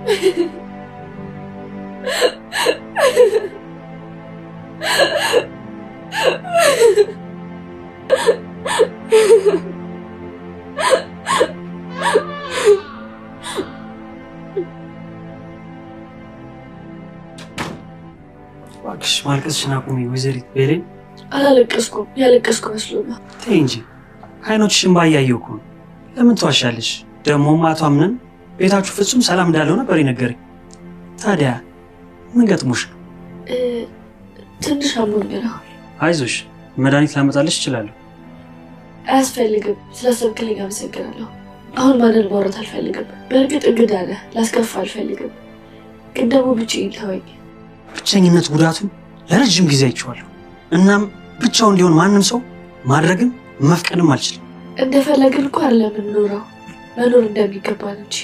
واقش ማልቀስሽን አቁሚ ወይዘሪት ቤሌን አላለቀስኩም ያለቀስኩ መስሎና ተይ እንጂ አይኖችሽን ባያየው እኮ ለምን ተዋሻለሽ ደግሞ ማቷምነን ቤታችሁ ፍጹም ሰላም እንዳለው ነበር ይነገረኝ ታዲያ ምን ገጥሞሽ ነው ትንሽ አሞኝ ነው አይዞሽ መድኃኒት ላመጣልሽ እችላለሁ አያስፈልግም ስለሰብክልኝ አመሰግናለሁ አሁን ማንን ማውራት አልፈልግም በእርግጥ እንግዳ ነህ ላስከፋ አልፈልግም ግን ደግሞ ብቻዬን ተወኝ ብቸኝነት ጉዳቱ ለረጅም ጊዜ አይቼዋለሁ እናም ብቻው እንዲሆን ማንንም ሰው ማድረግም መፍቀድም አልችልም እንደፈለግን እኮ አይደለም እንኖረው መኖር እንደሚገባን እንጂ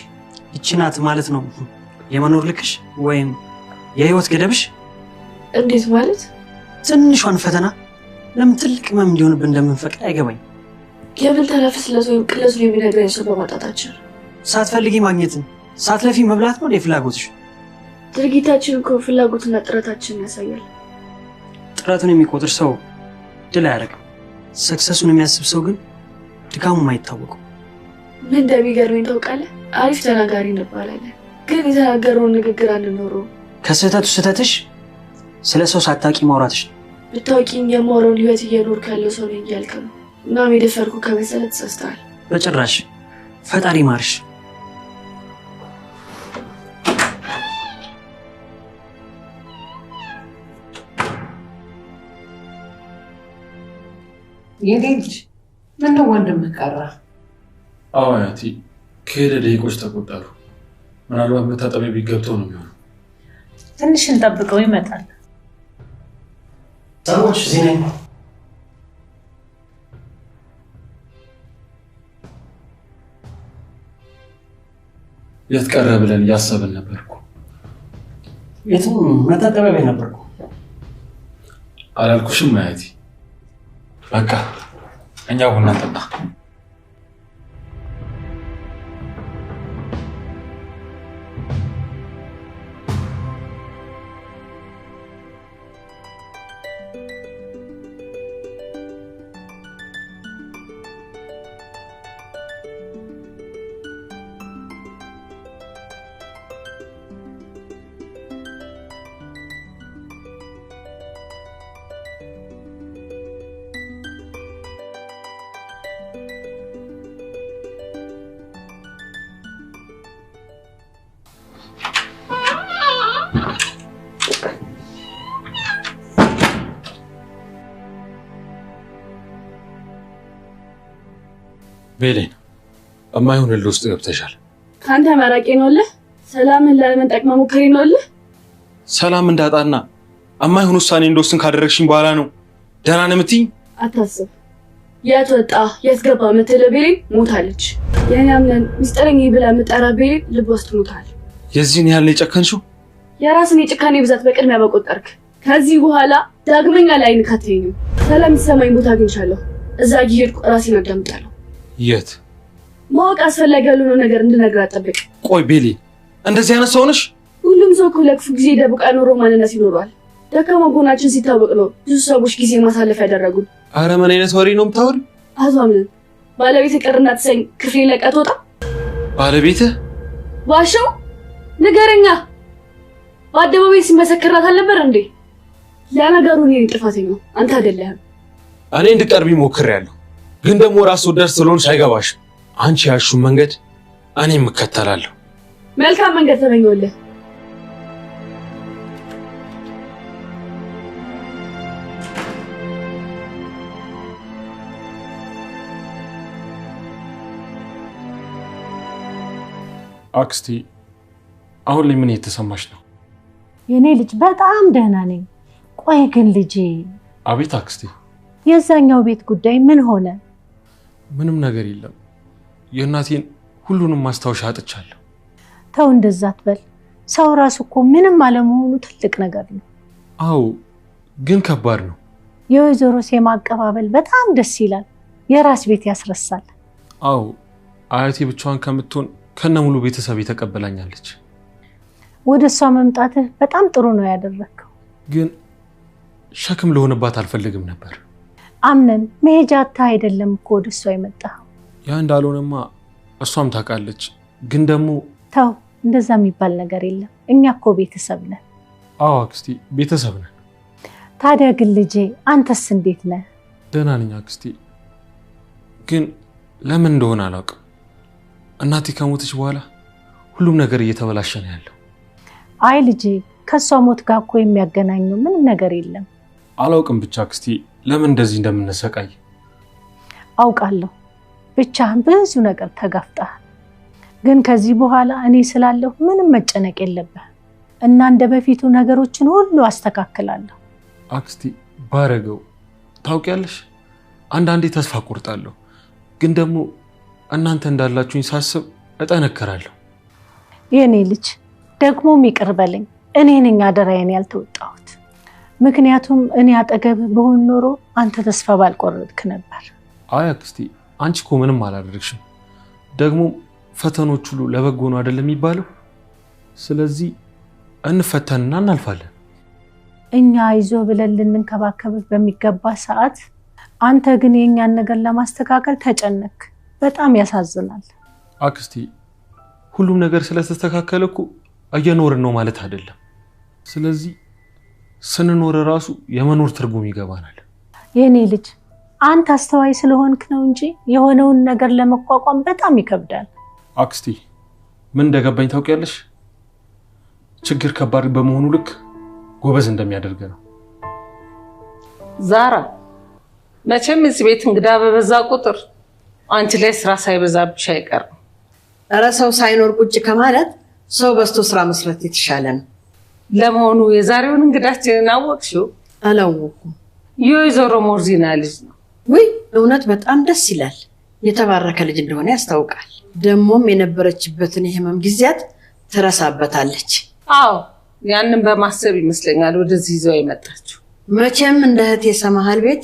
ይቺ ናት ማለት ነው የመኖር ልክሽ ወይም የህይወት ገደብሽ እንዴት ማለት ትንሿን ፈተና ለምን ትልቅ ህመም እንዲሆንብን እንደምንፈቅድ አይገባኝ የምን ተነፍስለት ወይም ቅለቱ የሚነግረኝ ሰው በማጣታችን ሳትፈልጊ ማግኘትን ሳትለፊ መብላት ነው ፍላጎትሽ ድርጊታችን እኮ ፍላጎትና ጥረታችንን ያሳያል ጥረቱን የሚቆጥር ሰው ድል አያደርግም ሰክሰሱን የሚያስብ ሰው ግን ድካሙም አይታወቅም ምን እንደሚገርመኝ ታውቃለህ አሪፍ ተናጋሪ እንባላለን ግን የተናገረውን ንግግር አንኖረው ከስህተቱ ስህተትሽ ስለ ሰው ሳታውቂ ማውራትሽ ብታውቂኝ የማወራውን ህይወት እየኖርኩ ያለው ሰው ነኝ እያልክ ነው እና የደፈርኩ ከመሰለህ ተሳስተሃል በጭራሽ ፈጣሪ ማርሽ የዴንት ምን ነው ወንድምህ ቀረ አዎ አያቴ ከሄደ ደቂቆች ተቆጠሩ ምናልባት መታጠቢያ ቤት ገብቶ ነው የሚሆነው ትንሽ እንጠብቀው ይመጣል ሰዎች እዚህ ነኝ የት ቀረ ብለን እያሰብን ነበርኩ የትም መታጠቢያ ቤት ነበርኩ አላልኩሽም አያቴ በቃ እኛ ቡና እንጠጣ ቤሌን እማይሆን ህል ውስጥ ገብተሻል ካንተ መራቄ ነውልህ ሰላምን ለመንጠቅ መሞከሬ ነውልህ ሰላም እንዳጣና እማይሆን ውሳኔ እንደወስን ካደረግሽኝ በኋላ ነው ደህና ነህ የምትይኝ አታስብ የት ወጣ የት ገባ የምትለው ቤሌን ሞታለች የኛምነን ሚስጥረኝ ብላ የምጠራ ቤሌን ልብ ውስጥ ሞታል የዚህን ያህል የጨከንሽው የራስን የጭካኔ ብዛት በቅድሚያ በቆጠርክ ከዚህ በኋላ ዳግመኛ ላይ ንካተኝ ሰላም ይሰማኝ ቦታ አግኝቻለሁ እዛ እየሄድኩ ራሴን አዳምጣለሁ የት ማወቅ አስፈላጊ ያልሆነ ነገር እንድነግር አጠብቅ ቆይ ቤሌ እንደዚህ አይነት ሰው ነሽ ሁሉም ሰው ለክፉ ጊዜ ደብቃ ኖሮ ማንነት ይኖራል ደካማ ጎናችን ሲታወቅ ነው ብዙ ሰዎች ጊዜ ማሳለፍ ያደረጉን አረ ምን አይነት ወሬ ነው የምታወሪው አዟምን ባለቤት ቀርና ተሰኝ ክፍሌ ለቀት ወጣ ባለቤትህ ዋሻው ንገረኛ በአደባባይ ሲመሰክራት አልነበር እንዴ ለነገሩ እኔ ጥፋተኛው አንተ አይደለህም እኔ እንድቀርቢ ሞክሬያለሁ ግን ደግሞ ራስ ወዳድ ስለሆንሽ አይገባሽም አንቺ ያልሽው መንገድ እኔም እከተላለሁ መልካም መንገድ ተመኘሁልህ አክስቲ አሁን ላይ ምን እየተሰማሽ ነው የኔ ልጅ በጣም ደህና ነኝ ቆይ ግን ልጄ አቤት አክስቲ የዛኛው ቤት ጉዳይ ምን ሆነ ምንም ነገር የለም የእናቴን ሁሉንም ማስታወሻ አጥቻለሁ ተው እንደዛ አትበል ሰው ራሱ እኮ ምንም አለመሆኑ ትልቅ ነገር ነው አዎ ግን ከባድ ነው የወይዘሮ ሴማ አቀባበል በጣም ደስ ይላል የራስ ቤት ያስረሳል አዎ አያቴ ብቻዋን ከምትሆን ከነሙሉ ቤተሰብ ተቀበላኛለች ወደሷ መምጣትህ በጣም ጥሩ ነው ያደረከው። ግን ሸክም ለሆነባት አልፈልግም ነበር። አምነን መሄጃታ አይደለም እኮ ወደሷ የመጣው። ያ እንዳልሆነማ እሷም ታውቃለች። ግን ደግሞ ተው፣ እንደዛ የሚባል ነገር የለም። እኛ እኮ ቤተሰብ ነን። አዎ አክስቴ፣ ቤተሰብ ነን። ታዲያ ግን ልጄ አንተስ እንዴት ነህ? ደህና ነኝ አክስቴ። ግን ለምን እንደሆነ አላውቅም። እናቴ ከሞተች በኋላ ሁሉም ነገር እየተበላሸ ነው ያለው። አይ ልጄ፣ ከሷ ሞት ጋር እኮ የሚያገናኘው ምንም ነገር የለም። አላውቅም ብቻ አክስቴ ለምን እንደዚህ እንደምንሰቃይ። አውቃለሁ ብቻህን ብዙ ነገር ተጋፍጠሃል። ግን ከዚህ በኋላ እኔ ስላለሁ ምንም መጨነቅ የለብህ እና እንደ በፊቱ ነገሮችን ሁሉ አስተካክላለሁ። አክስቴ ባረገው ታውቂያለሽ፣ አንዳንዴ ተስፋ ቆርጣለሁ። ግን ደግሞ እናንተ እንዳላችሁኝ ሳስብ እጠነከራለሁ። የኔ ልጅ ደግሞም ይቅር በለኝ፣ እኔ ነኝ አደራዬን ያልተወጣሁት። ምክንያቱም እኔ አጠገብ በሆን ኖሮ አንተ ተስፋ ባልቆረጥክ ነበር። አይ አክስቴ አንቺ እኮ ምንም አላደረግሽም። ደግሞ ፈተኖች ሁሉ ለበጎ ነው አይደለም የሚባለው? ስለዚህ እንፈተንና እናልፋለን። እኛ አይዞ ብለን ልንንከባከብህ በሚገባ ሰዓት አንተ ግን የኛን ነገር ለማስተካከል ተጨነክ። በጣም ያሳዝናል። አክስቴ ሁሉም ነገር ስለተስተካከለ እኮ እየኖርን ነው ማለት አይደለም። ስለዚህ ስንኖር ራሱ የመኖር ትርጉም ይገባናል። የኔ ልጅ አንተ አስተዋይ ስለሆንክ ነው እንጂ የሆነውን ነገር ለመቋቋም በጣም ይከብዳል። አክስቴ ምን እንደገባኝ ታውቂያለሽ? ችግር ከባድ በመሆኑ ልክ ጎበዝ እንደሚያደርግ ነው። ዛራ መቼም እዚህ ቤት እንግዳ በበዛ ቁጥር አንቺ ላይ ስራ ሳይበዛብሽ አይቀርም። እረ ሰው ሳይኖር ቁጭ ከማለት ሰው በዝቶ ስራ መስራት የተሻለ ነው። ለመሆኑ የዛሬውን እንግዳችንን አወቅሽው? አላወኩም። የወይዘሮ ሞርዚና ልጅ ነው። ውይ እውነት በጣም ደስ ይላል። የተባረከ ልጅ እንደሆነ ያስታውቃል። ደሞም የነበረችበትን የህመም ጊዜያት ትረሳበታለች። አዎ ያንን በማሰብ ይመስለኛል ወደዚህ ይዘው የመጣችው። መቼም እንደ እህቴ ሰማሃል ቤት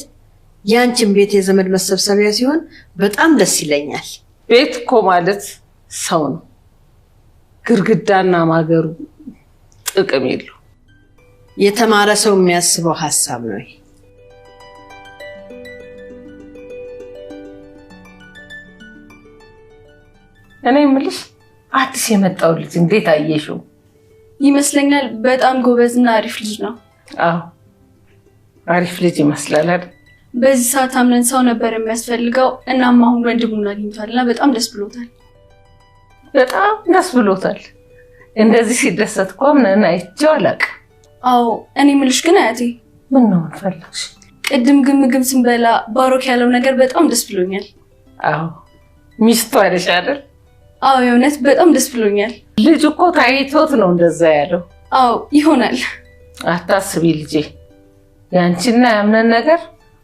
ያንቺን ቤት የዘመድ መሰብሰቢያ ሲሆን በጣም ደስ ይለኛል። ቤት እኮ ማለት ሰው ነው። ግርግዳና ማገሩ ጥቅም የለው። የተማረ ሰው የሚያስበው ሐሳብ ነው። እኔ የምልሽ አዲስ የመጣው ልጅ እንዴት አየሽው? ይመስለኛል በጣም ጎበዝና አሪፍ ልጅ ነው። አዎ አሪፍ ልጅ ይመስላል አይደል? በዚህ ሰዓት አምነን ሰው ነበር የሚያስፈልገው። እናም አሁን ወንድሙን አግኝቷልና በጣም ደስ ብሎታል። በጣም ደስ ብሎታል። እንደዚህ ሲደሰት እኮ አምነን አይቼው አላውቅም። አዎ እኔ የምልሽ ግን አያቴ ምን ነው ፈለግሽ? ቅድም ግን ምግብ ስንበላ ባሮክ ያለው ነገር በጣም ደስ ብሎኛል። አዎ ሚስቱ አይደሽ አይደል? አዎ የእውነት በጣም ደስ ብሎኛል። ልጅ እኮ ታይቶት ነው እንደዛ ያለው። አዎ ይሆናል። አታስቢ ልጄ፣ ያንቺና ያምነን ነገር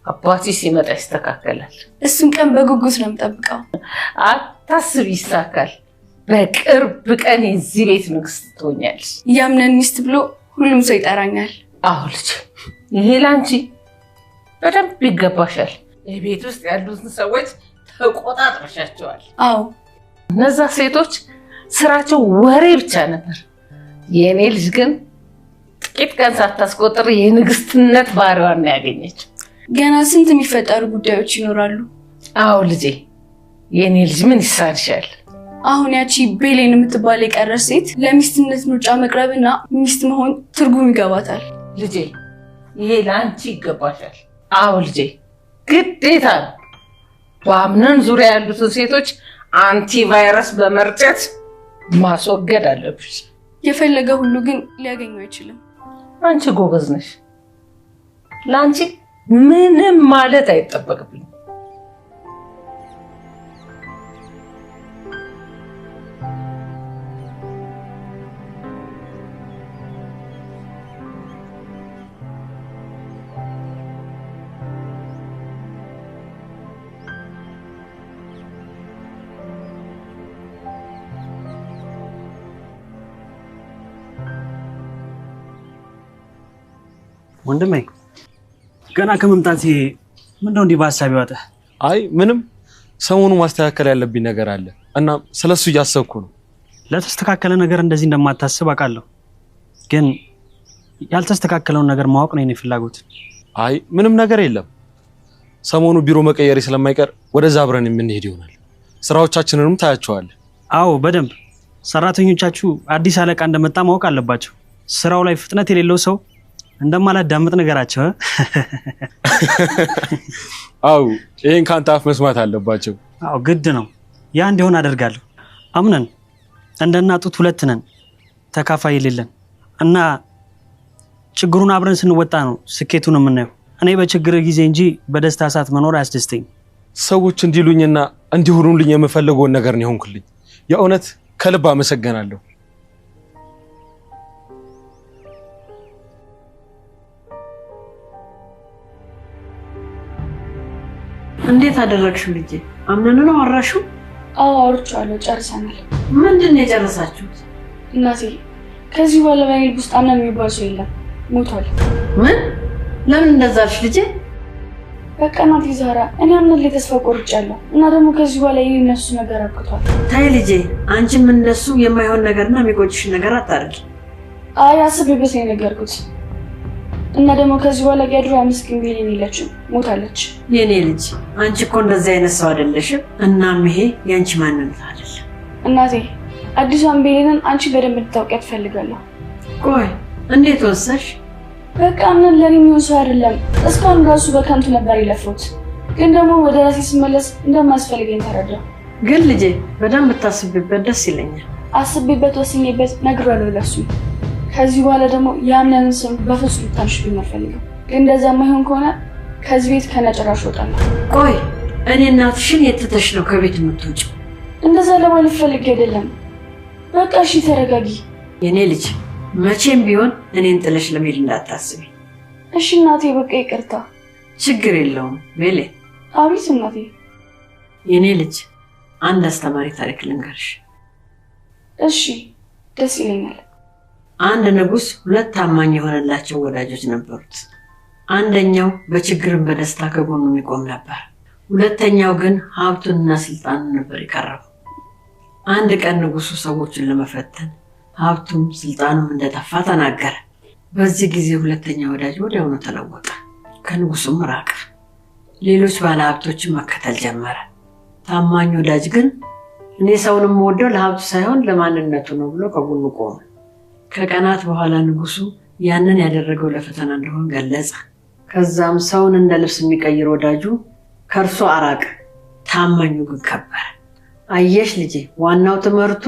አባቴ ሲመጣ ይስተካከላል። እሱን ቀን በጉጉት ነው የምጠብቀው። አታስቢ ይሳካል። በቅርብ ቀን የዚህ ቤት ንግስት ትሆኛለሽ። ያምነን ሚስት ብሎ ሁሉም ሰው ይጠራኛል። አዎ ልጅ፣ ይሄ ላንቺ በደንብ ይገባሻል። የቤት ውስጥ ያሉትን ሰዎች ተቆጣጥረሻቸዋል። አዎ እነዛ ሴቶች ስራቸው ወሬ ብቻ ነበር። የኔ ልጅ ግን ጥቂት ቀን ሳታስቆጥር የንግስትነት ባህሪዋን ነው ያገኘችው። ገና ስንት የሚፈጠሩ ጉዳዮች ይኖራሉ። አዎ ልጄ፣ የኔ ልጅ ምን ይሳንሻል? አሁን ያቺ ቤሌን የምትባል የቀረች ሴት ለሚስትነት ምርጫ መቅረብና ሚስት መሆን ትርጉም ይገባታል። ልጄ ይሄ ለአንቺ ይገባሻል። አዎ ልጄ፣ ግዴታ ነው። በአምነን ዙሪያ ያሉትን ሴቶች አንቲቫይረስ በመርጨት ማስወገድ አለብሽ። የፈለገ ሁሉ ግን ሊያገኙ አይችልም። አንቺ ጎበዝ ነሽ። ለአንቺ ምንም ማለት አይጠበቅብኝ። ወንድሜ ገና ከመምጣቴ ምንድነው እንዲህ በሐሳብ ያወጣ? አይ ምንም፣ ሰሞኑ ማስተካከል ያለብኝ ነገር አለ እና ስለሱ እያሰብኩ ነው። ለተስተካከለ ነገር እንደዚህ እንደማታስብ አውቃለሁ። ግን ያልተስተካከለውን ነገር ማወቅ ነው የኔ ፍላጎት። አይ ምንም ነገር የለም። ሰሞኑ ቢሮ መቀየር ስለማይቀር ወደዛ አብረን የምንሄድ ይሆናል። ስራዎቻችንንም ታያቸዋል። አዎ በደንብ ሰራተኞቻችሁ አዲስ አለቃ እንደመጣ ማወቅ አለባቸው። ስራው ላይ ፍጥነት የሌለው ሰው እንደማላዳምጥ ነገራቸው። አው ይሄን ካንተ አፍ መስማት አለባቸው። አዎ ግድ ነው። ያ እንዲሆን አደርጋለሁ። አምነን እንደናጡት ሁለት ነን ተካፋይ የሌለን እና ችግሩን አብረን ስንወጣ ነው ስኬቱን የምናየው። እኔ በችግር ጊዜ እንጂ በደስታ ሰዓት መኖር አያስደስተኝ። ሰዎች እንዲሉኝና እንዲሆኑልኝ የምፈልገው ነገር ነው የሆንኩልኝ። የእውነት ከልብ አመሰግናለሁ። እንዴት አደረግሽው ልጄ? አምነን ነው አራሹ? አዎ አውርቻለሁ፣ ጨርሰናል። ምንድን ነው የጨረሳችሁት? እናቴ ከዚህ በኋላ በኔ ውስጥ አምነን የሚባል ሰው የለም፣ ሞቷል። ምን? ለምን እንደዛ አልሽ ልጄ? በቃ እናቴ ዛራ እኔ አምነን ላይ ተስፋ ቆርጫለሁ እና ደግሞ ከዚህ በኋላ የነሱ ነገር አብቅቷል። ታይ ልጄ፣ አንቺም እነሱ የማይሆን ነገርና የሚቆጭሽ ነገር አታርጊ። አይ አስቤበት ነው የነገርኩት እና ደግሞ ከዚህ በኋላ የድሮ ምስኪን ቤሌን የለችም፣ ሞታለች። የኔ ልጅ አንቺ እኮ እንደዛ አይነት ሰው አይደለሽም። እናም ይሄ ያንቺ ማንነት አይደለም። እናቴ አዲሷን ቤሌንን አንቺ በደንብ እንድታውቂያት እፈልጋለሁ። ቆይ እንዴት ወሰንሽ? በቃ ምን ለኔ የሚሆን ሰው አይደለም። እስካሁን ራሱ በከንቱ ነበር የለፉት፣ ግን ደግሞ ወደ ራሴ ስመለስ እንደማያስፈልገኝ ተረዳሁ። ግን ልጄ በደንብ ብታስቢበት ደስ ይለኛል። አስቤበት ወስኜበት ነግሬዋለሁ ለሱ። ከዚህ በኋላ ደግሞ የአምነንን ስም በፍጹም ልታንሽብኝ አልፈልግም። ግን እንደዛ የማይሆን ከሆነ ከዚህ ቤት ከነጭራሽ እወጣለሁ። ቆይ እኔ እናትሽን የት ትተሽ ነው ከቤት የምትወጪው? እንደዛ ለማለት ፈልጌ አይደለም። በቃ እሺ ተረጋጊ። የኔ ልጅ መቼም ቢሆን እኔን ጥለሽ ለመሄድ እንዳታስቢ። እሺ እናቴ በቃ ይቅርታ። ችግር የለውም ቤሌ። አቤት እናቴ። የኔ ልጅ አንድ አስተማሪ ታሪክ ልንገርሽ። እሺ ደስ ይለኛል። አንድ ንጉስ ሁለት ታማኝ የሆነላቸው ወዳጆች ነበሩት። አንደኛው በችግርም በደስታ ከጎኑ የሚቆም ነበር። ሁለተኛው ግን ሀብቱንና ስልጣኑን ነበር የቀረበው። አንድ ቀን ንጉሱ ሰዎችን ለመፈተን ሀብቱም ስልጣኑም እንደጠፋ ተናገረ። በዚህ ጊዜ ሁለተኛ ወዳጅ ወዲያውኑ ተለወጠ፣ ከንጉሱም ራቀ። ሌሎች ባለሀብቶችን መከተል ጀመረ። ታማኝ ወዳጅ ግን እኔ ሰውን የምወደው ለሀብቱ ሳይሆን ለማንነቱ ነው ብሎ ከጎኑ ቆመ። ከቀናት በኋላ ንጉሱ ያንን ያደረገው ለፈተና እንደሆነ ገለጸ። ከዛም ሰውን እንደ ልብስ የሚቀይር ወዳጁ ከርሶ አራቀ፣ ታማኙ ግን ከበረ። አየሽ ልጄ፣ ዋናው ትምህርቱ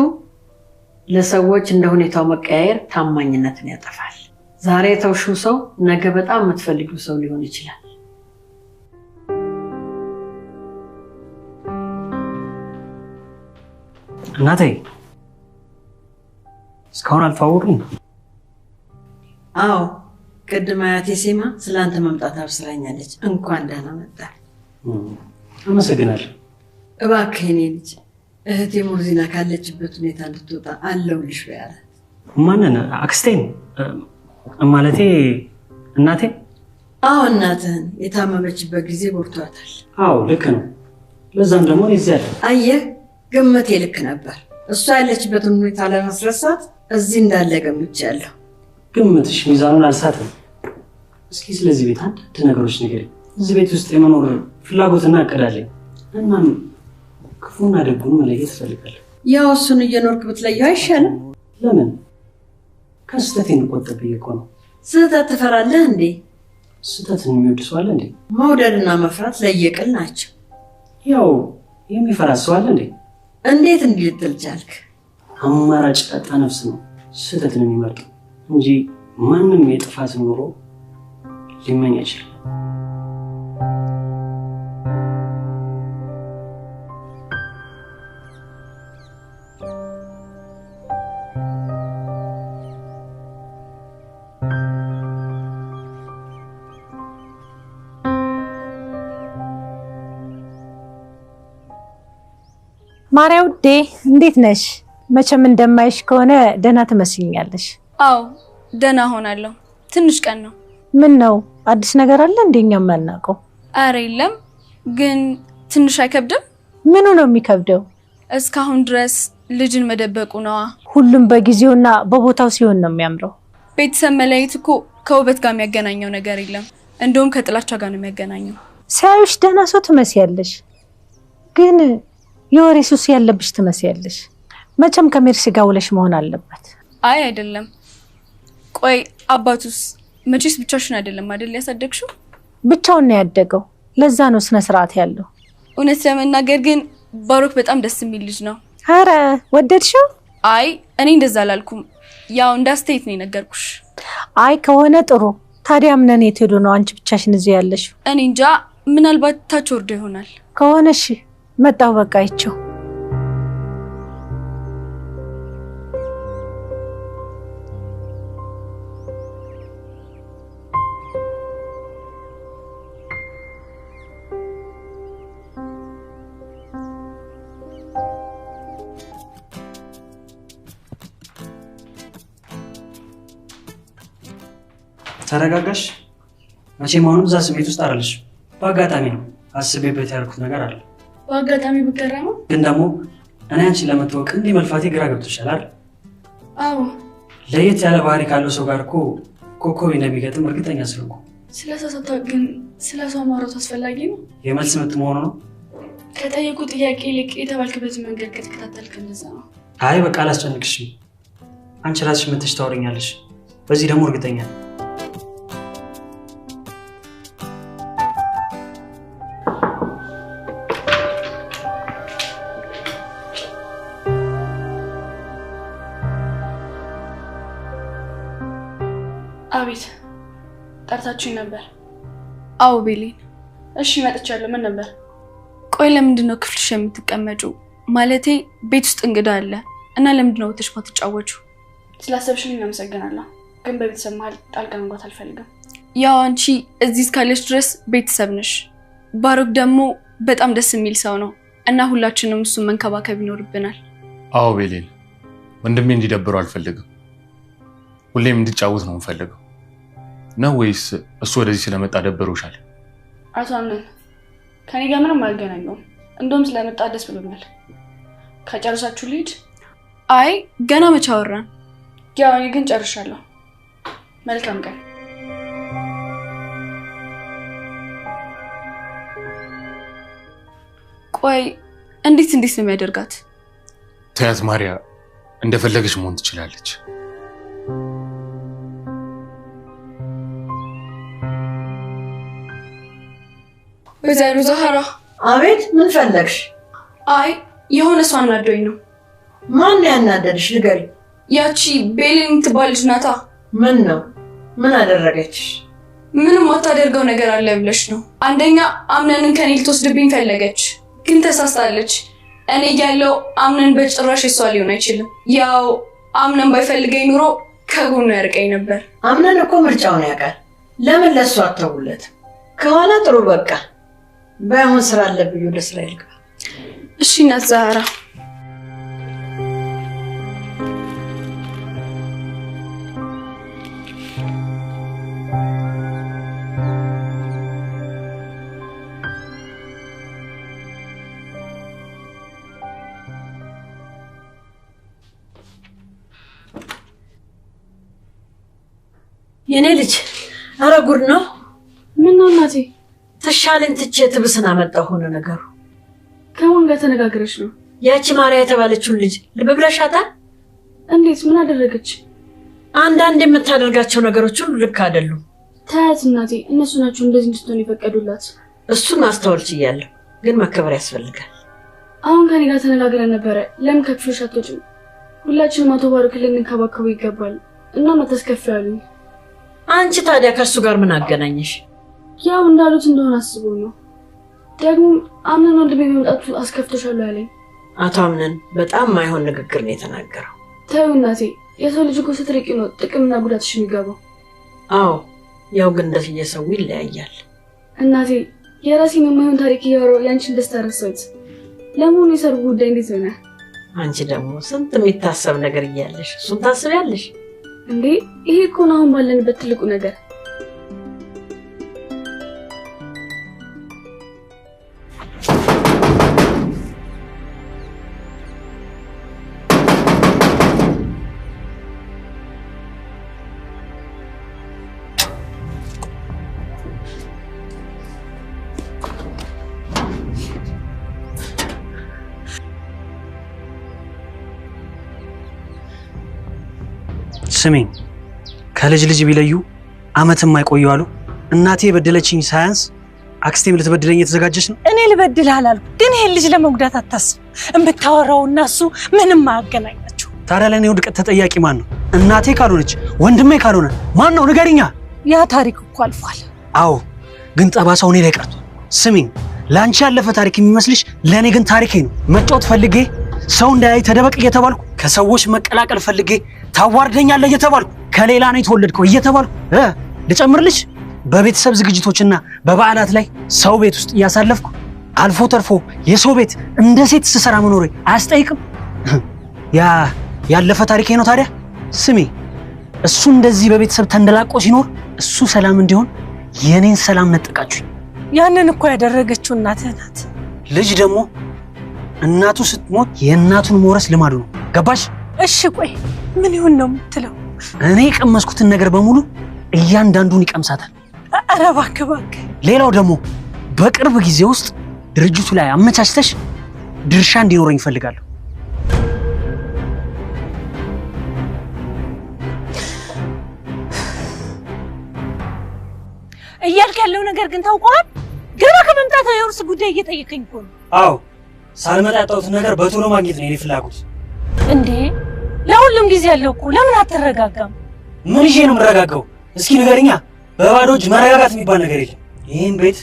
ለሰዎች እንደ ሁኔታው መቀያየር ታማኝነትን ያጠፋል። ዛሬ የተውሽው ሰው ነገ በጣም የምትፈልጊው ሰው ሊሆን ይችላል። እናቴ እስካሁን አልተዋወቅንም? አዎ ቅድም አያቴ ሴማ ስላንተ መምጣት አብስራኛለች። እንኳን ደህና መጣ። አመሰግናለሁ። እባክህ የኔ ልጅ እህቴ ሙርዚና ካለችበት ሁኔታ እንድትወጣ አለሁልሽ በያላት። ማንን? አክስቴን ማለቴ እናቴ? አዎ እናትህን የታመመችበት ጊዜ ጎድቷታል። አዎ ልክ ነው። ለዛም ደግሞ እዚህ ያለ አየህ፣ ግምቴ ልክ ነበር። እሷ ያለችበትን ሁኔታ ለማስረሳት እዚህ እንዳለ ገምቻለሁ። ግምትሽ ሚዛኑን አልሳትም። እስኪ ስለዚህ ቤት አንድ ነገሮች ንገሪኝ። እዚህ ቤት ውስጥ የመኖር ፍላጎትና እቅድ አለኝ። እናም ክፉና ደጉን መለየት እፈልጋለሁ። ያው እሱን እየኖርክ ብትለየው አይሻልም? ለምን? ከስህተት እንቆጠብ እኮ ነው። ስህተት ትፈራለህ እንዴ? ስህተትን የሚወድ ሰው አለ እንዴ? መውደድና መፍራት ለየቅል ናቸው። ያው የሚፈራ ሰው አለ እንዴ? እንዴት እንዲህ ልትል ቻልክ? አማራጭ ጠጣ ነፍስ ነው ስህተትን የሚመርጥ እንጂ ማንም የጥፋት ኑሮ ሊመኝ አይችልም። ማርያው ዴ እንዴት ነሽ? መቼም እንደማይሽ ከሆነ ደህና ትመስልኛለሽ። አዎ ደህና ሆናለሁ። ትንሽ ቀን ነው። ምን ነው አዲስ ነገር አለ እንደኛ ማናቀው? አረ የለም፣ ግን ትንሽ አይከብድም? ምኑ ነው የሚከብደው? እስካሁን ድረስ ልጅን መደበቁ ነዋ። ሁሉም በጊዜውና በቦታው ሲሆን ነው የሚያምረው። ቤተሰብ መለየት እኮ ከውበት ጋር የሚያገናኘው ነገር የለም። እንደውም ከጥላቻ ጋር ነው የሚያገናኘው። ሲያዩሽ ደህና ሰው ትመስያለሽ፣ ግን የወሬ ሱስ ያለብሽ ትመስያለሽ። መቼም ከሜርሲ ጋር ውለሽ መሆን አለበት። አይ አይደለም። ቆይ አባቱስ? መቼስ ብቻሽን አይደለም አይደል ያሳደግሽው? ብቻውን ነው ያደገው። ለዛ ነው ስነ ስርዓት ያለው። እውነት ለመናገር ግን ባሮክ በጣም ደስ የሚል ልጅ ነው። አረ ወደድሽው? አይ እኔ እንደዛ አላልኩም። ያው እንዳስተያየት ነው የነገርኩሽ። አይ ከሆነ ጥሩ። ታዲያ አምነን የት ሄዶ ነው አንቺ ብቻሽን እዚህ ያለሽው? እኔ እንጃ፣ ምናልባት ታች ወርዶ ይሆናል። ከሆነ እሺ መጣሁ። በቃ አይቼው ተረጋጋሽ። መቼም አሁንም እዛ ስሜት ውስጥ አይደለሽ። በአጋጣሚ ነው አስቤበት ያልኩት ነገር አለ። በአጋጣሚ ብገረመው ግን ደግሞ እኔ አንቺን ለመተዋወቅ እንዲህ መልፋቴ ግራ ገብቶሻል አይደል? አዎ። ለየት ያለ ባህሪ ካለው ሰው ጋር እኮ ኮከብ እንደሚገጥም እርግጠኛ ስለሆንኩ። ስለሳሳታ ግን ስለ ሰው ማውራት አስፈላጊ ነው? የመልስ ምት መሆኑ ነው። ከጠየቁ ጥያቄ ይልቅ የተባልክበትን መንገድ ከተከታተልክ እንደዛ ነው። አይ በቃ አላስጨንቅሽም። አንቺ ራስሽ መተሽ ታወሪኛለሽ። በዚህ ደግሞ እርግጠኛ ነኝ። አቤት፣ ጠርታችሁኝ ነበር? አዎ ቤሌን። እሺ መጥቻለሁ። ምን ነበር? ቆይ ለምንድን ነው ክፍልሽ የምትቀመጪው? ማለቴ ቤት ውስጥ እንግዳ አለ እና ለምንድን ነው ወጥተሽ ማትጫወቺው? ስላሰብሽልኝ አመሰግናለሁ፣ ግን በቤተሰብ መሀል ጣልቃ መግባት አልፈልግም። ያው አንቺ እዚህ እስካለሽ ድረስ ቤተሰብ ነሽ። ባሮክ ደግሞ በጣም ደስ የሚል ሰው ነው እና ሁላችንም እሱን መንከባከብ ይኖርብናል። አዎ ቤሌን፣ ወንድሜ እንዲደብረው አልፈልግም። ሁሌም እንድጫወት ነው የምፈልገው። ነው ወይስ እሱ ወደዚህ ስለመጣ ደብሮሻል? አቶ አምነን ከኔ ጋር ምንም አልገናኘውም። እንደውም ስለመጣ ደስ ብሎኛል። ከጨረሳችሁ ልሂድ? አይ ገና መቼ አወራን? ያው እኔ ግን ጨርሻለሁ። መልካም ቀን። ቆይ እንዴት ነው የሚያደርጋት? ተያት ማሪያ፣ እንደፈለገች መሆን ትችላለች። ወይዘሮ ዛህራ። አቤት፣ ምን ፈለግሽ? አይ የሆነ ሰው አናዶኝ ነው። ማን ያናደድሽ? ንገሪ። ያቺ ቤሌን የምትባል ልጅ ናታ። ምን ነው? ምን አደረገችሽ? ምንም አታደርገው ነገር አለ ብለሽ ነው? አንደኛ አምነንን ከኔ ልትወስድብኝ ፈለገች፣ ግን ተሳስታለች። እኔ ያለው አምነን በጭራሽ እሷ ሊሆን አይችልም። ያው አምነን ባይፈልገኝ ኑሮ ከጎኑ ያርቀኝ ነበር። አምነን እኮ ምርጫውን ያውቃል። ለምን ለሱ አተውለት? ከሆነ ጥሩ፣ በቃ ባይሆን ስራ አለብኝ፣ ወደ ስራ ይልግባ። እሺ እናት ዛህራ። የኔ ልጅ፣ ኧረ ጉድ ነው። ምን ነው እናቴ? ተሻለን ትቼ ትብስን አመጣሁ። ሆነ ነገሩ። ከማን ጋር ተነጋግረሽ ነው? ያቺ ማርያ የተባለችውን ልጅ ልብ ብለሻታል? እንዴት? ምን አደረገች? አንዳንድ የምታደርጋቸው ነገሮች ሁሉ ልክ አይደሉም። ታያት እናቴ፣ እነሱ ናቸው እንደዚህ እንድትሆን የፈቀዱላት። እሱን ማስተዋል ችያለሁ፣ ግን መከበር ያስፈልጋል። አሁን ከኔ ጋር ተነጋግረን ነበረ። ለምን ከክፍልሽ አትወጪም? ሁላችንም አቶ ባሮክን ልንከባከበው ይገባል እና መተስከፍ ያሉኝ። አንቺ ታዲያ ከእሱ ጋር ምን አገናኘሽ? ያው እንዳሉት እንደሆነ አስቦ ነው። ደግሞ አምነን ወንድሜ መምጣቱ አስከፍቶሻል ያለኝ። አቶ አምነን በጣም ማይሆን ንግግር ነው የተናገረው። ተይው እናቴ፣ የሰው ልጅ እኮ ስትርቂ ነው ጥቅምና ጉዳትሽ የሚገባው። አዎ፣ ያው ግን እንደየሰው ይለያያል። እናቴ፣ የራሴን የማይሆን ታሪክ እያወራሁ ያንቺን ደስታ ረሳሁት። ለመሆኑ የሰርጉ ጉዳይ እንዴት ሆነ? አንቺ ደግሞ ስንት የሚታሰብ ነገር እያለሽ እሱን ታስቢያለሽ እንዴ? ይሄ እኮ ነው አሁን ባለንበት ትልቁ ነገር። ስሚኝ፣ ከልጅ ልጅ ቢለዩ አመትም አይቆዩ አሉ። እናቴ የበደለችኝ ሳያንስ አክስቴም ልትበድለኝ የተዘጋጀች ነው። እኔ ልበድልህ አላልኩ፣ ግን ይሄን ልጅ ለመጉዳት አታስብ። እምታወራውና እሱ ምንም አያገናኛችሁ። ታዲያ ለእኔ ውድቀት ተጠያቂ ማን ነው? እናቴ ካልሆነች ወንድሜ ካልሆነ ማን ነው? ንገሪኛ። ያ ታሪክ እኮ አልፏል። አዎ፣ ግን ጠባሳው እኔ ላይ ቀርቷል። ስሚኝ፣ ለአንቺ ያለፈ ታሪክ የሚመስልሽ ለእኔ ግን ታሪኬ ነው። መጫወት ፈልጌ ሰው እንዳያይ ተደበቅ እየተባልኩ፣ ከሰዎች መቀላቀል ፈልጌ ታዋርደኛለህ እየተባልኩ፣ ከሌላ ነው የተወለድከው እየተባልኩ ልጨምርልሽ በቤተሰብ ዝግጅቶችና በበዓላት ላይ ሰው ቤት ውስጥ እያሳለፍኩ አልፎ ተርፎ የሰው ቤት እንደ ሴት ስሰራ መኖሬ አያስጠይቅም? ያለፈ ታሪኬ ነው። ታዲያ ስሚ፣ እሱ እንደዚህ በቤተሰብ ተንደላቆ ሲኖር እሱ ሰላም እንዲሆን የኔን ሰላም ነጠቃችሁኝ። ያንን እኮ ያደረገችው እናትህ ናት። ልጅ ደግሞ እናቱ ስትሞት የእናቱን መውረስ ልማዱ ነው። ገባሽ? እሺ ቆይ ምን ይሁን ነው የምትለው? እኔ የቀመስኩትን ነገር በሙሉ እያንዳንዱን ይቀምሳታል። ኧረ እባክህ እባክህ። ሌላው ደግሞ በቅርብ ጊዜ ውስጥ ድርጅቱ ላይ አመቻችተሽ ድርሻ እንዲኖረኝ እፈልጋለሁ። እያልክ ያለው ነገር ግን ታውቀዋል። ገና ከመምጣት የውርስ ጉዳይ እየጠየቀኝ እኮ ነው። አዎ፣ ሳልመጣ ያጣሁትን ነገር በቶሎ ማግኘት ነው የኔ ፍላጎት። እንዴ ለሁሉም ጊዜ ያለው እኮ ለምን አትረጋጋም? ምን ይዤ ነው የምረጋጋው? እስኪ ንገሪኛ። በባዶ እጅ መረጋጋት የሚባል ነገር የለም። ይህን ቤት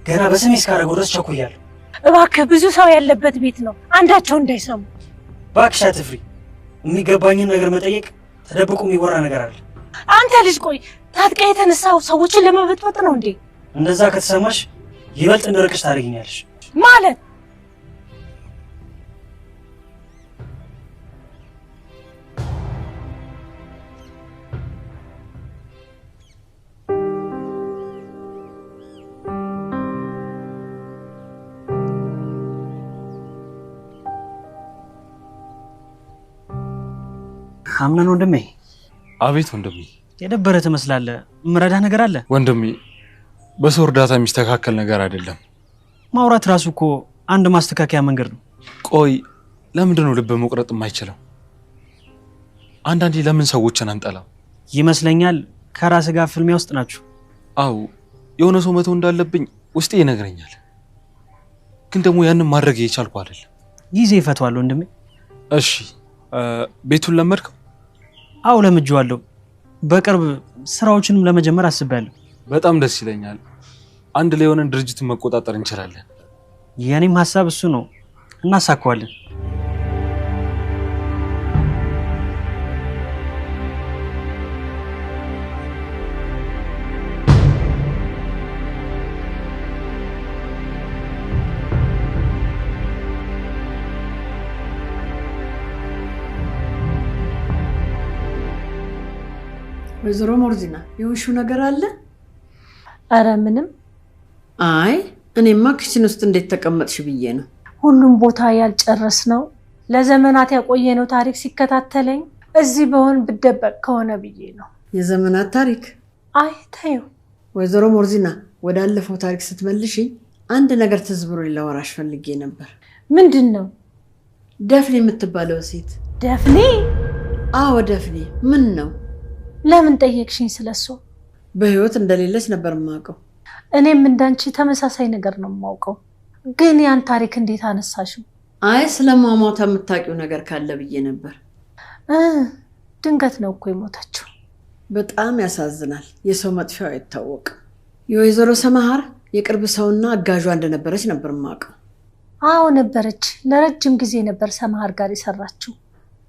ገና በስሜ እስካደረገው ድረስ ቸኩያለሁ። እባክህ ብዙ ሰው ያለበት ቤት ነው፣ አንዳቸው እንዳይሰሙ። እባክሽ አትፍሪ። የሚገባኝን ነገር መጠየቅ ተደብቆ የሚወራ ነገር አለ። አንተ ልጅ ቆይ ታጥቃ የተነሳው ሰዎችን ለመበጥበጥ ነው እንዴ? እንደዛ ከተሰማሽ ይበልጥ እንድርቅሽ ታደርጊኛለሽ ማለት። አምነን ወንድሜ። አቤት ወንድሜ። የደበረ ትመስላለህ። ምረዳ ነገር አለ ወንድሜ። በሰው እርዳታ የሚስተካከል ነገር አይደለም። ማውራት ራሱ እኮ አንድ ማስተካከያ መንገድ ነው። ቆይ ለምንድን ነው ልብ መቁረጥ የማይችለው? አንዳንዴ ለምን ሰዎችን አንጠላም? ይመስለኛል ከራስ ጋር ፍልሚያ ውስጥ ናችሁ። አዎ፣ የሆነ ሰው መተው እንዳለብኝ ውስጤ ይነግረኛል። ግን ደግሞ ያንን ማድረግ የቻልኩ አይደለም። ጊዜ ይፈቷል ወንድሜ። እሺ፣ ቤቱን ለመድከው? አዎ ለምጄዋለሁ። በቅርብ ስራዎችንም ለመጀመር አስቤያለሁ። በጣም ደስ ይለኛል። አንድ ላይ ሆነን ድርጅቱን መቆጣጠር እንችላለን። የኔም ሀሳብ እሱ ነው። እናሳካዋለን። ወይዘሮ ሞርዚና የውሹ ነገር አለ? አረ ምንም። አይ እኔማ ክችን ውስጥ እንዴት ተቀመጥሽ ብዬ ነው። ሁሉም ቦታ ያልጨረስ ነው ለዘመናት ያቆየነው ታሪክ ሲከታተለኝ እዚህ በሆን ብደበቅ ከሆነ ብዬ ነው። የዘመናት ታሪክ? አይ ታዩ ወይዘሮ ሞርዚና ወዳለፈው ታሪክ ስትመልሽኝ አንድ ነገር ትዝ ብሎኝ ላወራሽ ፈልጌ ነበር። ምንድን ነው? ደፍኔ የምትባለው ሴት። ደፍኔ? አዎ ደፍኔ። ምን ነው? ለምን ጠየቅሽኝ ስለሱ? በህይወት እንደሌለች ነበር የማውቀው። እኔም እንዳንቺ ተመሳሳይ ነገር ነው የማውቀው። ግን ያን ታሪክ እንዴት አነሳሽው? አይ ስለማሟታ የምታውቂው ነገር ካለ ብዬ ነበር። ድንገት ነው እኮ የሞተችው። በጣም ያሳዝናል። የሰው መጥፊያው አይታወቅም። የወይዘሮ ሰማሃር የቅርብ ሰውና አጋዧ እንደነበረች ነበር የማውቀው። አዎ ነበረች። ለረጅም ጊዜ ነበር ሰማሃር ጋር የሰራችው።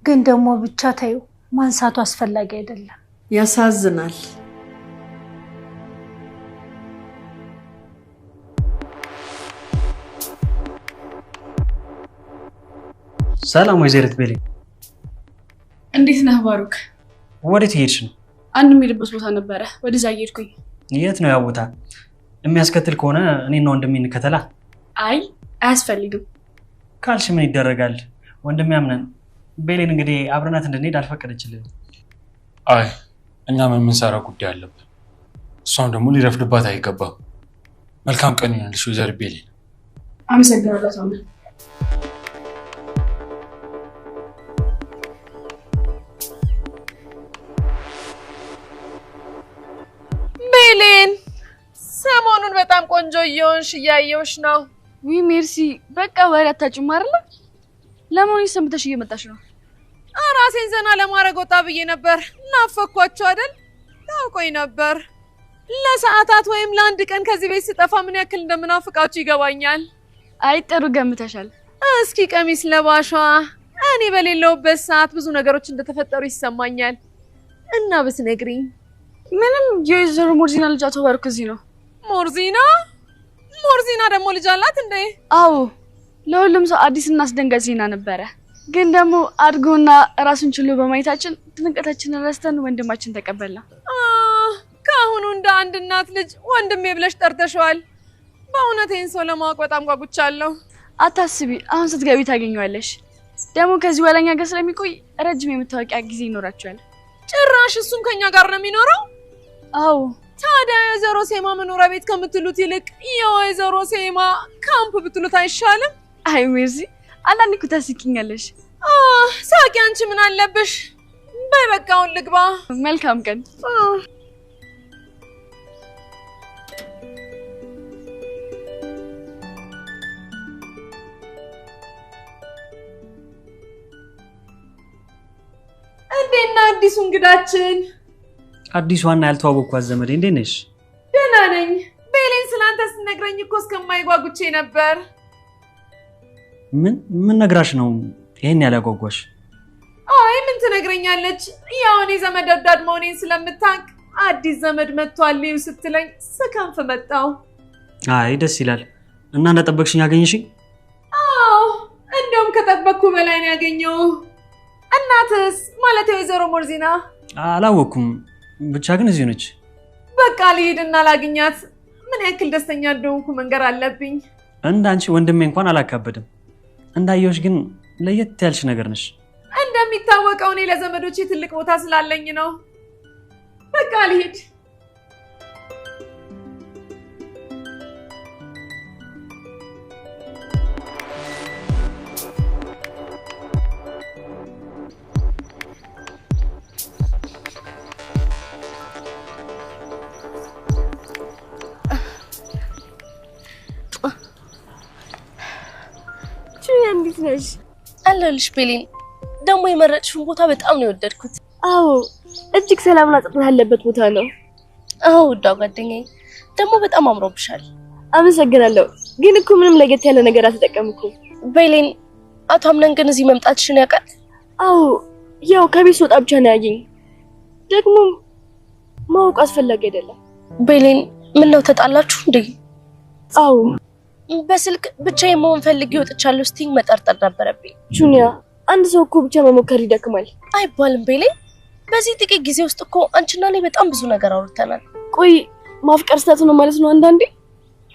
ግን ደግሞ ብቻ ታዩ ማንሳቱ አስፈላጊ አይደለም። ያሳዝናል። ሰላም ወይዘሪት ቤሊ። እንዴት ነህ ባሩክ? ወዴት ሄድሽ ነው? አንድ የሚሄድበት ቦታ ነበረ፣ ወደዛ እየሄድኩኝ። የት ነው ያ ቦታ? የሚያስከትል ከሆነ እኔና ወንድሜ እንከተላ። አይ አያስፈልግም ካልሽ ምን ይደረጋል? ወንድሜ አምነን ቤሌን እንግዲህ አብረናት እንድንሄድ አልፈቀደችልንም። አይ እኛም የምንሰራው ጉዳይ አለብን። እሷም ደግሞ ሊረፍድባት አይገባም። መልካም ቀን ይሁንልሽ ወይዘሪት ቤሊ። አመሰግናለሁ ታመን። በጣም ቆንጆ እየሆንሽ እያየሁሽ ነው። ዊ ሜርሲ በቃ ወሬ አታጭም አይደል? ለምን ሰምተሽ እየመጣሽ ነው? ራሴን ዘና ለማድረግ ወጣ ብዬ ነበር። ናፈኳችሁ አይደል? ታውቆኝ ነበር። ለሰዓታት ወይም ለአንድ ቀን ከዚህ ቤት ስጠፋ ምን ያክል እንደምናፍቃችሁ ይገባኛል። አይ ጥሩ ገምተሻል። እስኪ ቀሚስ ለባሿ እኔ በሌለውበት ሰዓት ብዙ ነገሮች እንደተፈጠሩ ይሰማኛል እና ብትነግሪኝ። ምንም የወይዘሮ ሞርዚና ልጅ አቶ ባሩክ እዚህ ነው። ሞርዚና ደግሞ ልጅ አላት እንዴ? አዎ ለሁሉም ሰው አዲስና አስደንጋጭ ዜና ነበረ። ግን ደግሞ አድጎና ራሱን ችሎ በማየታችን ድንቀታችንን ረስተን ወንድማችን ተቀበልና ከአሁኑ እንደ አንድ እናት ልጅ ወንድሜ ብለሽ ጠርተሽዋል። በእውነት ይህን ሰው ለማወቅ በጣም ጓጉቻለሁ። አታስቢ፣ አሁን ስትገቢ ታገኘዋለሽ። ደግሞ ከዚህ በኋላ እኛ ጋር ስለሚቆይ ረጅም የመታወቂያ ጊዜ ይኖራቸዋል። ጭራሽ እሱም ከኛ ጋር ነው የሚኖረው? አዎ። ታዲያ የወይዘሮ ሴማ መኖሪያ ቤት ከምትሉት ይልቅ የወይዘሮ ሴማ ካምፕ ብትሉት አይሻልም? አይ ሜርሲ፣ አንዳንዴ እኮ ታስቂኛለሽ። ሳቂ፣ አንቺ ምን አለብሽ? በይ በቃ አሁን ልግባ። መልካም ቀን። እንዴና አዲሱ እንግዳችን? አዲሷና ያልተዋወቅኳት ዘመዴ እንዴት ነሽ? ደህና ነኝ። ቤሌን ስላንተ ስትነግረኝ እኮ እስከማይጓጉቼ ነበር። ምን ነግራሽ ነው ይሄን ያላጓጓሽ? አይ ምን ትነግረኛለች? ያው እኔ ዘመድ ወዳድ መሆኔን ስለምታውቅ አዲስ ዘመድ መጥቷል ስትለኝ ስከንፍ መጣው። አይ ደስ ይላል። እና እንደጠበቅሽኝ አገኘሽኝ? አዎ እንደውም ከጠበቅኩ በላይ ነው ያገኘው። እናትስ ማለት የወይዘሮ ሞርዚና? አላወኩም፣ ብቻ ግን እዚሁ ነች። በቃ ልሂድና ላግኛት። ምን ያክል ደስተኛ እንደሆንኩ መንገር አለብኝ። እንዳንቺ ወንድሜ እንኳን አላካበድም። እንዳየሁሽ ግን ለየት ያልሽ ነገር ነሽ። እንደሚታወቀው እኔ ለዘመዶቼ ትልቅ ቦታ ስላለኝ ነው። በቃ ልሂድ። እንዴት ነሽ? አለሁልሽ ቤሌን። ደግሞ የመረጥሽውን ቦታ በጣም ነው የወደድኩት። አዎ እጅግ ሰላምና ጸጥታ ያለበት ቦታ ነው። አዎ ውዷ ጓደኛዬ፣ ደግሞ በጣም አምሮብሻል። አመሰግናለሁ። ግን እኮ ምንም ለየት ያለ ነገር አልተጠቀምኩም። ቤሌን፣ አቶ አምነን ግን እዚህ መምጣትሽን ያውቃል? አዎ ያው ከቤት ስወጣ ብቻ ነው ያየኝ። ደግሞ ማወቅ አስፈላጊ አይደለም። ቤሌን፣ ምን ነው ተጣላችሁ እንዴ? አዎ በስልክ ብቻዬን መሆን ፈልጌ ወጥቻለሁ ስትይኝ መጠርጠር ነበረብኝ። ጁኒያ፣ አንድ ሰው እኮ ብቻ መሞከር ይደክማል። አይባልም ቤሌን። በዚህ ጥቂት ጊዜ ውስጥ እኮ አንቺና እኔ በጣም ብዙ ነገር አውርተናል። ቆይ ማፍቀር ስህተት ነው ማለት ነው? አንዳንዴ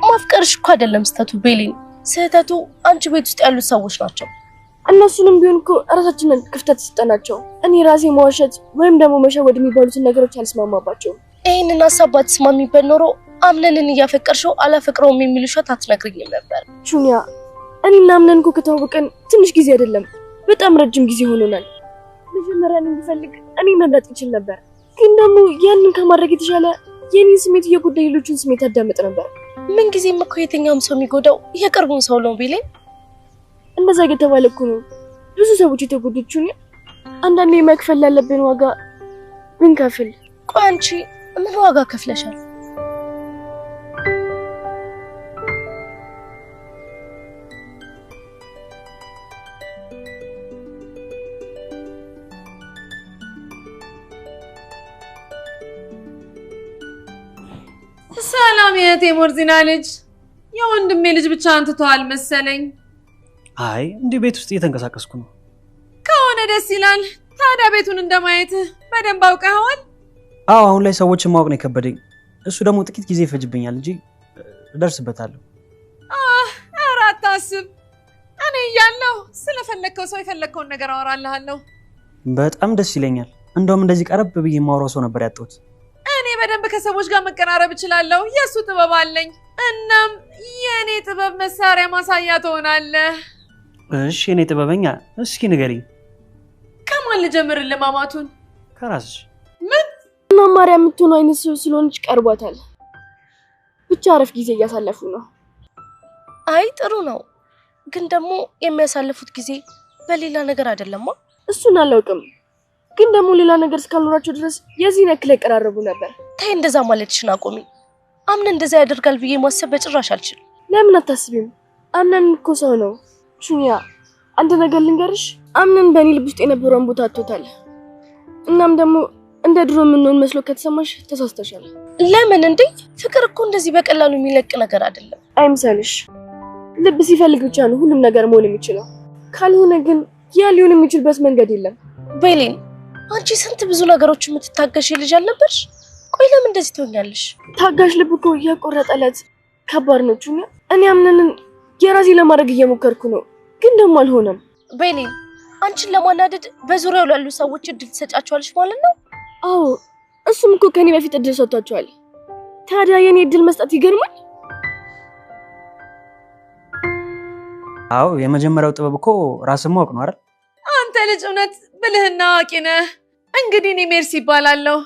ማፍቀርሽ እኮ አይደለም ስህተቱ ቤሌን። ስህተቱ አንቺ ቤት ውስጥ ያሉት ሰዎች ናቸው። እነሱንም ቢሆን እኮ እራሳችንን ክፍተት ስጠናቸው። እኔ ራሴ መዋሸት ወይም ደግሞ መሸወድ የሚባሉትን ነገሮች አልስማማባቸውም። ይህንን ሀሳብ ባትስማሚበት ኖሮ አምነንን እያፈቀርሽው አላፈቅረውም የሚል ውሸት አትነግሪኝም ነበር። ጁኒያ፣ እኔና አምነን እኮ ከተዋወቅን ትንሽ ጊዜ አይደለም በጣም ረጅም ጊዜ ሆኖናል። መጀመሪያ እንፈልግ እኔ መምረጥ ይችል ነበር፣ ግን ደግሞ ያንን ከማድረግ የተሻለ የኔን ስሜት እየጎዳ ሌሎችን ስሜት ያዳምጥ ነበር። ምን ጊዜም እኮ የትኛውም ሰው የሚጎዳው የቅርቡን ሰው ነው ቤሌን። እንደዛ እየተባለ እኮ ነው ብዙ ሰዎች የተጎዱት ጁኒያ። አንዳንዴ መክፈል ያለብን ዋጋ ብንከፍል። ቆይ አንቺ ምን ዋጋ ከፍለሻል? ሰላም የእህቴ ሞርዚና ልጅ። የወንድሜ ልጅ ብቻ አንትተዋል መሰለኝ። አይ እንዲህ ቤት ውስጥ እየተንቀሳቀስኩ ነው። ከሆነ ደስ ይላል። ታዲያ ቤቱን እንደማየት በደንብ አውቀኸዋል? አዎ አሁን ላይ ሰዎችን ማወቅ ነው የከበደኝ። እሱ ደግሞ ጥቂት ጊዜ ይፈጅብኛል እንጂ እደርስበታለሁ። ኧረ አታስብ። እኔ እያለሁ ስለፈለግከው ሰው የፈለግከውን ነገር አወራልሃለሁ። በጣም ደስ ይለኛል። እንደውም እንደዚህ ቀረብ ብዬ የማወራው ሰው ነበር ያጣሁት። እኔ በደንብ ከሰዎች ጋር መቀራረብ እችላለሁ። የእሱ ጥበብ አለኝ። እናም የእኔ ጥበብ መሳሪያ ማሳያ ትሆናለህ። እሺ የኔ ጥበበኛ፣ እስኪ ንገሪኝ። ከማን ልጀምርልህ? ማማቱን? ከራስሽ። ምን መማሪያ የምትሆነው አይነት ሰው ስለሆነች ቀርቧታል። ብቻ አረፍ ጊዜ እያሳለፉ ነው። አይ ጥሩ ነው፣ ግን ደግሞ የሚያሳልፉት ጊዜ በሌላ ነገር አይደለማ። እሱን አላውቅም፣ ግን ደግሞ ሌላ ነገር እስካልኖራቸው ድረስ የዚህ ነክለ ይቀራረቡ ነበር። ታይ እንደዛ ማለትሽን አቆሚ። አምነን እንደዛ ያደርጋል ብዬ ማሰብ በጭራሽ አልችልም። ለምን አታስቢም? አምነን እኮ ሰው ነው። ሹኒያ አንድ ነገር ልንገርሽ፣ አምነን በእኔ ልብ ውስጥ የነበረውን ቦታ አጥቶታል። እናም ደግሞ እንደ ድሮ የምንሆን መስሎ ከተሰማሽ ተሳስተሻል። ለምን እንዴ? ፍቅር እኮ እንደዚህ በቀላሉ የሚለቅ ነገር አይደለም። አይምሰልሽ። ልብ ሲፈልግ ብቻ ነው ሁሉም ነገር መሆን የሚችለው። ካልሆነ ግን ያ ሊሆን የሚችልበት መንገድ የለም። ቤሊን፣ አንቺ ስንት ብዙ ነገሮች የምትታገሽ ልጅ አልነበርሽ? ቆይ ለምን እንደዚህ ትሆኛለሽ? ታጋሽ ልብ እኮ የቆረጠለት ከባድ ነው ጁኒያ። እኔ አምነንን የራሴ ለማድረግ እየሞከርኩ ነው፣ ግን ደግሞ አልሆነም። ቤሊን፣ አንቺን ለማናደድ በዙሪያው ላሉ ሰዎች እድል ትሰጫቸዋለሽ ማለት ነው? አዎ፣ እሱም እኮ ከኔ በፊት እድል ሰጥቷቸዋል። ታዲያ የኔ እድል መስጠት ይገርማል? አዎ፣ የመጀመሪያው ጥበብ እኮ ራስን ማወቅ ነው አይደል? አንተ ልጅ እውነት ብልህና አዋቂ ነህ። እንግዲህ እኔ ሜርሲ ይባላለሁ፣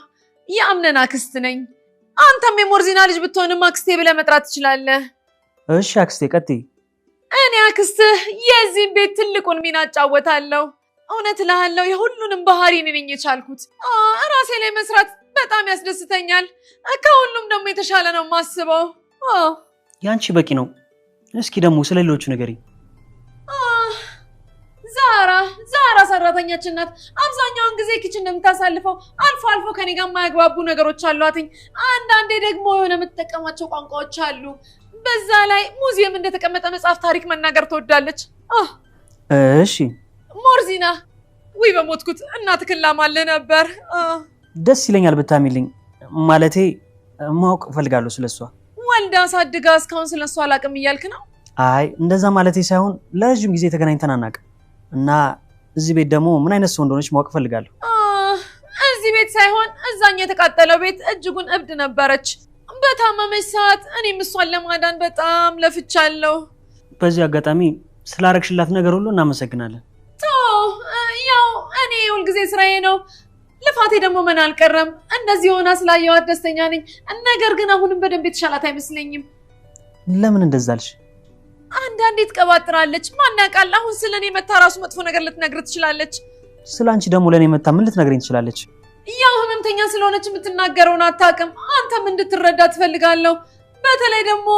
የአምነን አክስት ነኝ። አንተም የሞርዚና ልጅ ብትሆንም አክስቴ ብለህ መጥራት ትችላለህ። እሺ አክስቴ ቀጥይ። እኔ አክስትህ የዚህም ቤት ትልቁን ሚና እጫወታለሁ። እውነት እልሃለሁ የሁሉንም ባህሪ እኔ ነኝ የቻልኩት። ራሴ ላይ መስራት በጣም ያስደስተኛል። ከሁሉም ደግሞ የተሻለ ነው የማስበው። ያንቺ በቂ ነው። እስኪ ደግሞ ስለ ሌሎቹ ንገሪኝ። ዛራ ሰራተኛችን ናት። አብዛኛውን ጊዜ ኪችን እንደምታሳልፈው አልፎ አልፎ ከኔ ጋር የማያግባቡ ነገሮች አሏትኝ። አንዳንዴ ደግሞ የሆነ የምትጠቀማቸው ቋንቋዎች አሉ። በዛ ላይ ሙዚየም እንደተቀመጠ መጽሐፍ ታሪክ መናገር ትወዳለች። እሺ ሞርዚና፣ ውይ በሞትኩት እናትክን ላማልህ ነበር። ደስ ይለኛል ብታሚልኝ። ማለቴ ማወቅ እፈልጋለሁ ስለሷ። ወልዳ አሳድጋ እስካሁን ስለሷ አላውቅም እያልክ ነው? አይ እንደዛ ማለቴ ሳይሆን ለረጅም ጊዜ ተገናኝተን አናውቅም እና እዚህ ቤት ደግሞ ምን አይነት ሰው እንደሆነች ማወቅ እፈልጋለሁ። እዚህ ቤት ሳይሆን እዛኛው የተቃጠለው ቤት እጅጉን እብድ ነበረች። በታመመች ሰዓት እኔም እሷን ለማዳን በጣም ለፍቻለሁ። በዚህ አጋጣሚ ስላረግሽላት ነገር ሁሉ እናመሰግናለን። ያው እኔ ሁልጊዜ ስራዬ ነው፣ ልፋቴ ደግሞ ምን አልቀረም። እንደዚህ ሆና ስላየዋት ደስተኛ ነኝ። ነገር ግን አሁንም በደንብ የተሻላት አይመስለኝም። ለምን እንደዛ አልሽ? አንዳንዴ ትቀባጥራለች። ማን ያውቃል? አሁን ስለኔ መታ ራሱ መጥፎ ነገር ልትነግር ትችላለች። ስላንቺ ደግሞ ለኔ መታ ምን ልትነግረኝ ትችላለች? ያው ህመምተኛ ስለሆነች የምትናገረውን አታውቅም። አንተም እንድትረዳ ትፈልጋለሁ። በተለይ ደግሞ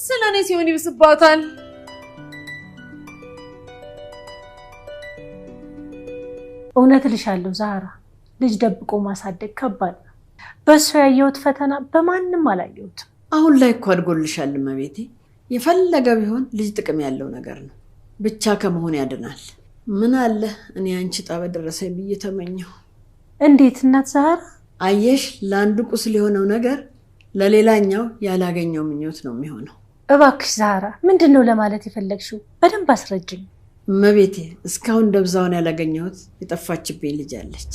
ስለኔ ሲሆን ይብስባታል። እውነት ልሻለሁ ዛራ፣ ልጅ ደብቆ ማሳደግ ከባድ ነው። በእሱ ያየሁት ፈተና በማንም አላየሁትም። አሁን ላይ እኮ አድጎልሻል እመቤቴ። የፈለገ ቢሆን ልጅ ጥቅም ያለው ነገር ነው። ብቻ ከመሆን ያድናል። ምን አለ እኔ አንቺ ዕጣ በደረሰኝ ብዬ ተመኘሁ። እንዴት እናት ዛራ? አየሽ፣ ለአንዱ ቁስል የሆነው ነገር ለሌላኛው ያላገኘው ምኞት ነው የሚሆነው። እባክሽ ዛራ፣ ምንድን ነው ለማለት የፈለግሽው? በደንብ አስረጅኝ። እመቤቴ፣ እስካሁን ደብዛውን ያላገኘሁት የጠፋችብኝ ልጅ አለች።